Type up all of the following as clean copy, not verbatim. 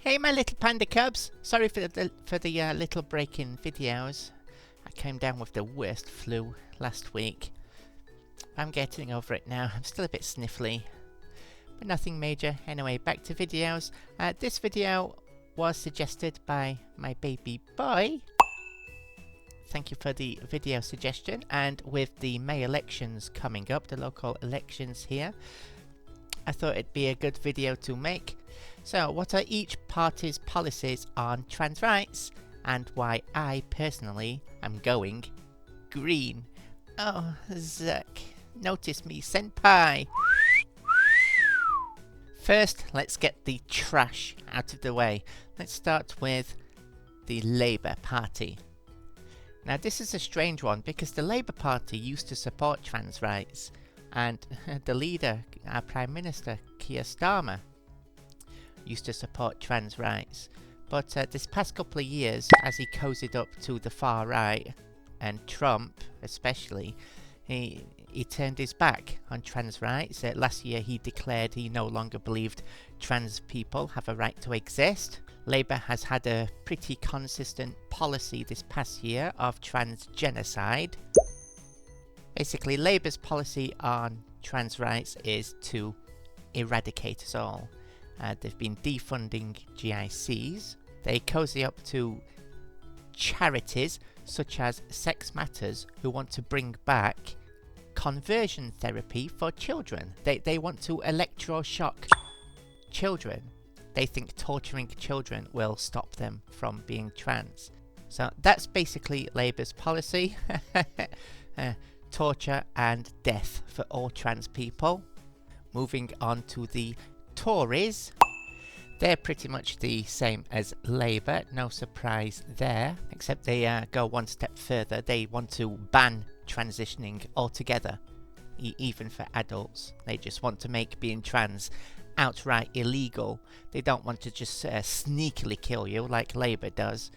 Hey my little panda cubs, sorry for the little break in videos. I came down with the worst flu last week. I'm getting over it now. I'm still a bit sniffly, but nothing major. Anyway, back to videos. This video was suggested by my baby boy. Thank you for the video suggestion. And with the May elections coming up, the local elections here, I thought it'd be a good video to make. So, what are each party's policies on trans rights, and why I personally am going green? Oh, Zuck, notice me, senpai! First, let's get the trash out of the way. Let's start with the Labour Party. Now, this is a strange one because the Labour Party used to support trans rights, and the leader, our Prime Minister, Keir Starmer, used to support trans rights. But this past couple of years, as he cozied up to the far right, and Trump especially, he turned his back on trans rights. Last year he declared he no longer believed trans people have a right to exist. Labour has had a pretty consistent policy this past year of trans genocide. Basically, Labour's policy on trans rights is to eradicate us all. They've been defunding GICs. They cozy up to charities such as Sex Matters, who want to bring back conversion therapy for children. They want to electroshock children. They think torturing children will stop them from being trans. So that's basically Labour's policy. Torture and death for all trans people. Moving on to the Tories. They're pretty much the same as Labour, no surprise there, except they go one step further. They want to ban transitioning altogether, even for adults. They just want to make being trans outright illegal. They don't want to just sneakily kill you like Labour does.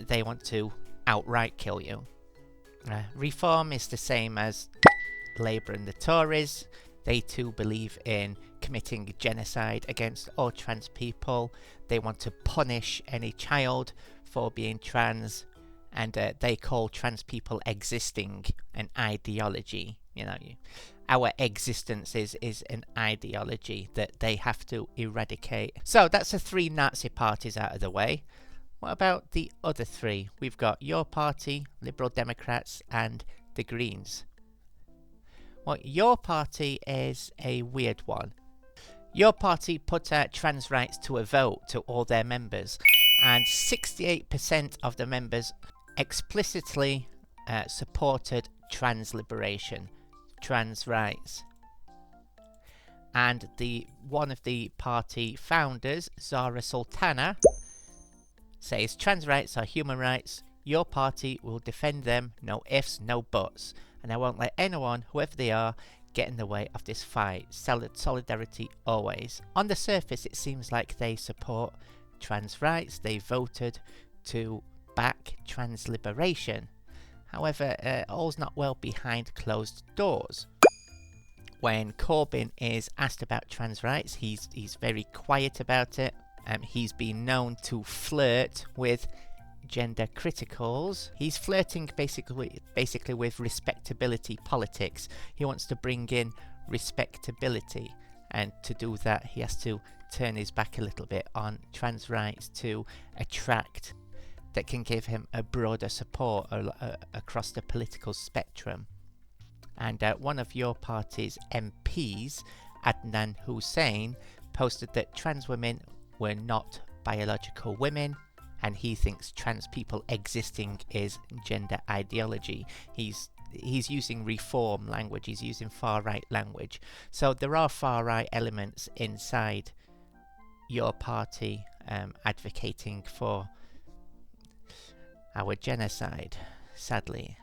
They want to outright kill you. Reform is the same as Labour and the Tories. They too believe in committing genocide against all trans people. They want to punish any child for being trans, and they call trans people existing an ideology. You know, our existence is an ideology that they have to eradicate. So that's the three Nazi parties out of the way. What about the other three? We've got your party, Liberal Democrats, and the Greens. Well, your party is a weird one. Your party put trans rights to a vote to all their members, and 68% of the members explicitly supported trans liberation, trans rights. And one of the party founders, Zara Sultana, says trans rights are human rights. Your party will defend them, no ifs, no buts. And I won't let anyone, whoever they are, get in the way of this fight. Solidarity always. On the surface, it seems like they support trans rights. They voted to back trans liberation. However, all's not well behind closed doors. When Corbyn is asked about trans rights, he's very quiet about it. He's been known to flirt with gender criticals. He's flirting basically with respectability politics. He wants to bring in respectability, and to do that he has to turn his back a little bit on trans rights to attract that can give him a broader support across the political spectrum. And one of your party's MPs, Adnan Hussein, posted that trans women were not biological women, and he thinks trans people existing is gender ideology. He's using reform language, he's using far-right language. So there are far-right elements inside your party advocating for our genocide, sadly.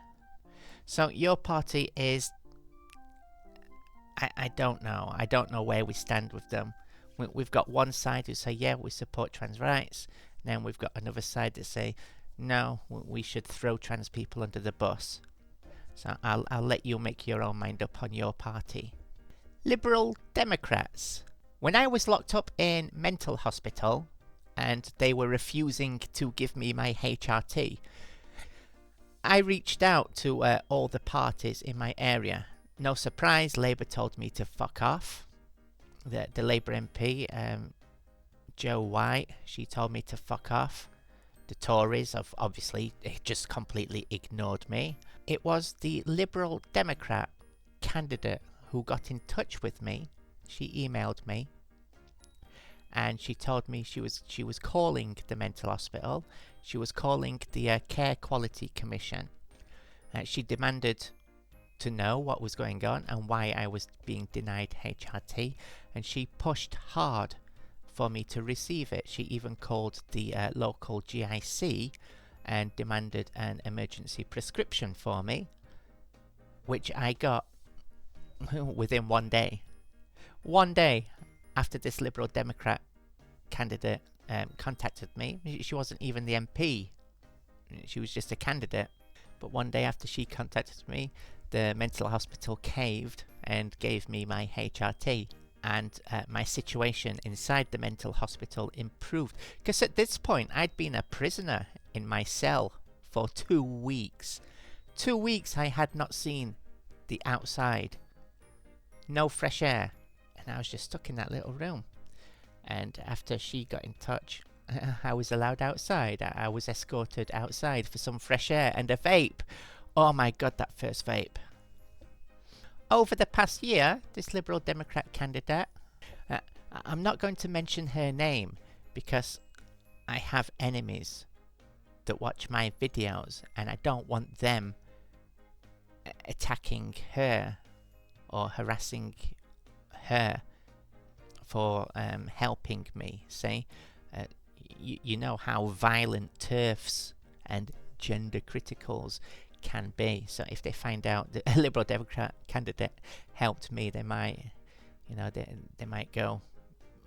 So your party is... I don't know where we stand with them. We've got one side who say, yeah, we support trans rights. Then we've got another side that say, no, we should throw trans people under the bus. So I'll let you make your own mind up on your party. Liberal Democrats. When I was locked up in mental hospital, and they were refusing to give me my HRT. I reached out to all the parties in my area. No surprise, Labour told me to fuck off. The Labour MP, Jo White, she told me to fuck off. The Tories have obviously just completely ignored me. It was the Liberal Democrat candidate who got in touch with me. She emailed me and she told me she was calling the mental hospital. She was calling the Care Quality Commission. She demanded to know what was going on and why I was being denied HRT, and she pushed hard for me to receive it. She even called the local GIC and demanded an emergency prescription for me, which I got within 1 day. 1 day after this Liberal Democrat candidate contacted me. She wasn't even the MP. She was just a candidate. But 1 day after she contacted me, the mental hospital caved and gave me my HRT. And my situation inside the mental hospital improved. Because at this point, I'd been a prisoner in my cell for 2 weeks. 2 weeks I had not seen the outside. No fresh air. And I was just stuck in that little room. And after she got in touch, I was allowed outside. I was escorted outside for some fresh air and a vape. Oh my god, that first vape. Over the past year, this Liberal Democrat candidate, I'm not going to mention her name because I have enemies that watch my videos and I don't want them attacking her or harassing her for helping me. See, you know how violent TERFs and gender criticals can be. So if they find out that a Liberal Democrat candidate helped me, they might, they might go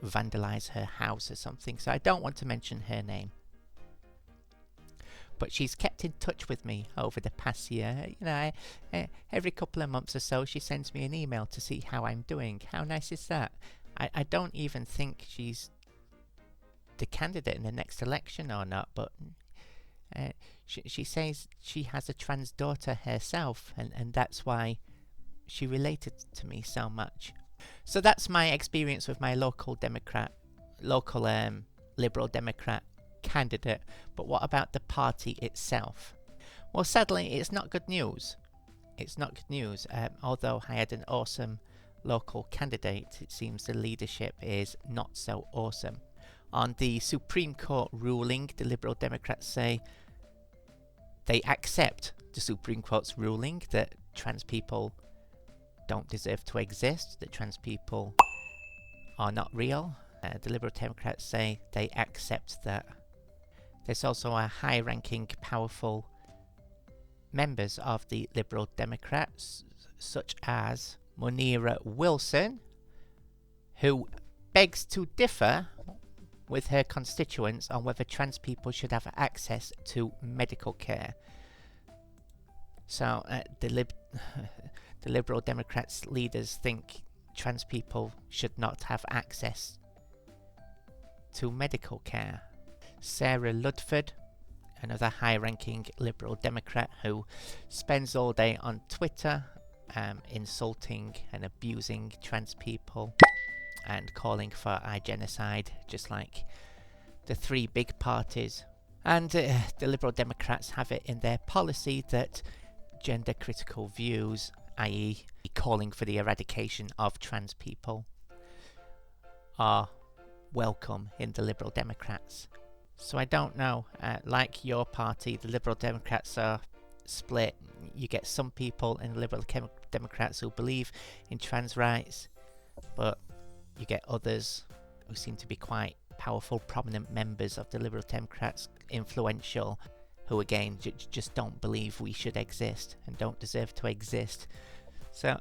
vandalize her house or something. So I don't want to mention her name. But she's kept in touch with me over the past year. Every couple of months or so, she sends me an email to see how I'm doing. How nice is that? I don't even think she's the candidate in the next election or not, but she says she has a trans daughter herself, and that's why she related to me so much. So that's my experience with my local Liberal Democrat candidate. But what about the party itself? Well, sadly, it's not good news. It's not good news. Although I had an awesome local candidate, it seems the leadership is not so awesome. On the Supreme Court ruling, the Liberal Democrats say they accept the Supreme Court's ruling that trans people don't deserve to exist, that trans people are not real. The Liberal Democrats say they accept that. There's also a high-ranking, powerful members of the Liberal Democrats, such as Munira Wilson, who begs to differ with her constituents on whether trans people should have access to medical care. So the Liberal Democrats leaders think trans people should not have access to medical care. Sarah Ludford, another high-ranking Liberal Democrat who spends all day on Twitter insulting and abusing trans people and calling for genocide, just like the three big parties. And the Liberal Democrats have it in their policy that gender critical views, i.e. calling for the eradication of trans people, are welcome in the Liberal Democrats. So I don't know, like your party, the Liberal Democrats are split. You get some people in the Liberal Democrats who believe in trans rights, but you get others who seem to be quite powerful, prominent members of the Liberal Democrats, influential, who again just don't believe we should exist and don't deserve to exist. So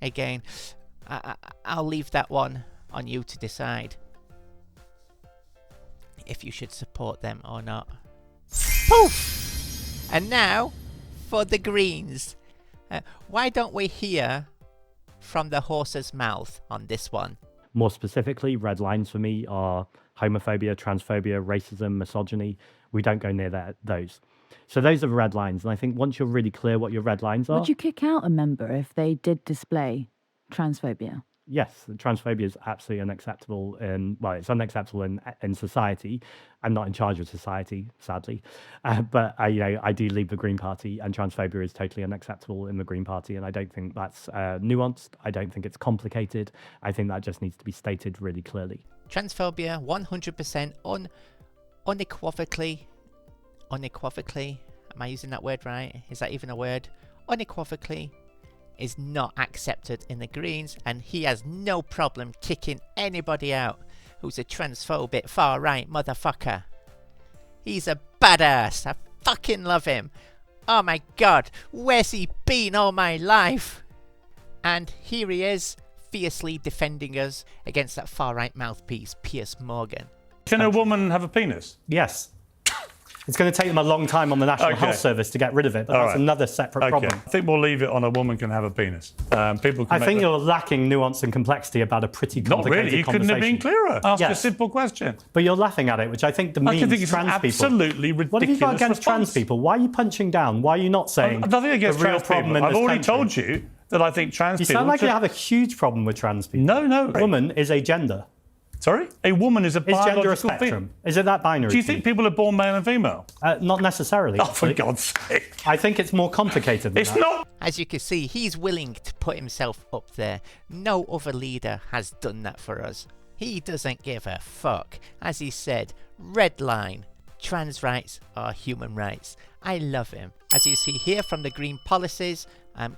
again, I'll leave that one on you to decide if you should support them or not. Poof! And now for the Greens. Why don't we hear from the horse's mouth on this one? More specifically, red lines for me are homophobia, transphobia, racism, misogyny. We don't go near those. So those are the red lines. And I think once you're really clear what your red lines are... Would you kick out a member if they did display transphobia? Yes, transphobia is absolutely unacceptable. It's unacceptable in society. I'm not in charge of society, sadly, but I do lead the Green Party, and transphobia is totally unacceptable in the Green Party, and I don't think that's nuanced. I don't think it's complicated. I think that just needs to be stated really clearly. Transphobia, 100% unequivocally. Am I using that word right? Is that even a word? Unequivocally is not accepted in the Greens, and he has no problem kicking anybody out who's a transphobic far-right motherfucker. He's a badass. I fucking love him. Oh my god, where's he been all my life? And here he is, fiercely defending us against that far-right mouthpiece, Piers Morgan. Can a woman have a penis? Yes. It's going to take them a long time on the National Health Service to get rid of it, but that's another separate problem. I think we'll leave it on a woman can have a penis. People can I think you're lacking nuance and complexity about a pretty complicated Not really. You couldn't have been clearer. Ask a simple question. But you're laughing at it, which I think demeans trans people. Absolutely ridiculous. What have you got against trans people? Why are you punching down? Why are you not saying nothing against the real trans problem people? in this I've already country? told you that I think trans people... You sound like you have a huge problem with trans people. No. A woman is a gender. Sorry? A woman is a biological... Is gender a spectrum? Is it that binary? Do you think people are born male and female? Not necessarily. Oh, for God's sake. I think it's more complicated than that. It's not. As you can see, he's willing to put himself up there. No other leader has done that for us. He doesn't give a fuck. As he said, red line, trans rights are human rights. I love him. As you see here from the Green Policies,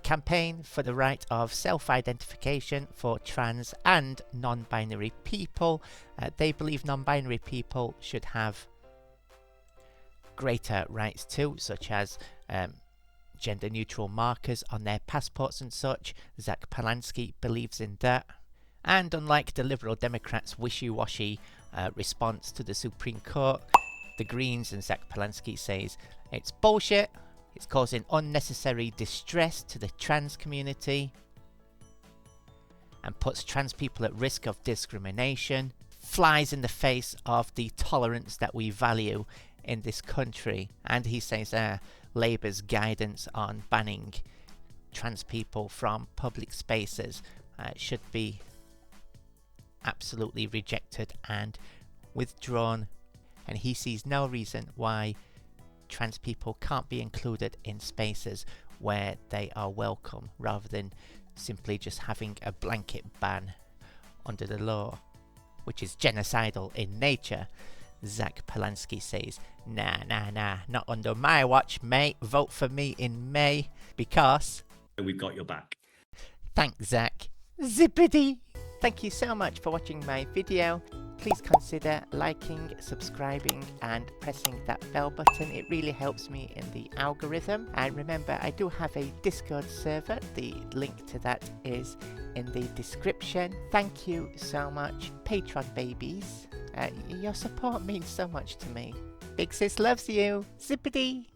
campaign for the right of self-identification for trans and non-binary people. They believe non-binary people should have greater rights too, such as gender-neutral markers on their passports and such. Zach Palansky believes in that. And unlike the Liberal Democrats' wishy-washy response to the Supreme Court, the Greens and Zach Palansky says it's bullshit. It's causing unnecessary distress to the trans community and puts trans people at risk of discrimination, flies in the face of the tolerance that we value in this country. And he says Labour's guidance on banning trans people from public spaces should be absolutely rejected and withdrawn. And he sees no reason why trans people can't be included in spaces where they are welcome, rather than simply just having a blanket ban under the law, which is genocidal in nature. Zach Palansky says, nah, not under my watch, mate. Vote for me in May, because we've got your back. Thanks, Zach. Zippity! Thank you so much for watching my video. Please consider liking, subscribing and pressing that bell button. It really helps me in the algorithm. And remember, I do have a Discord server. The link to that is in the description. Thank you so much, Patreon babies. Your support means so much to me. Big Sis loves you. Zippity!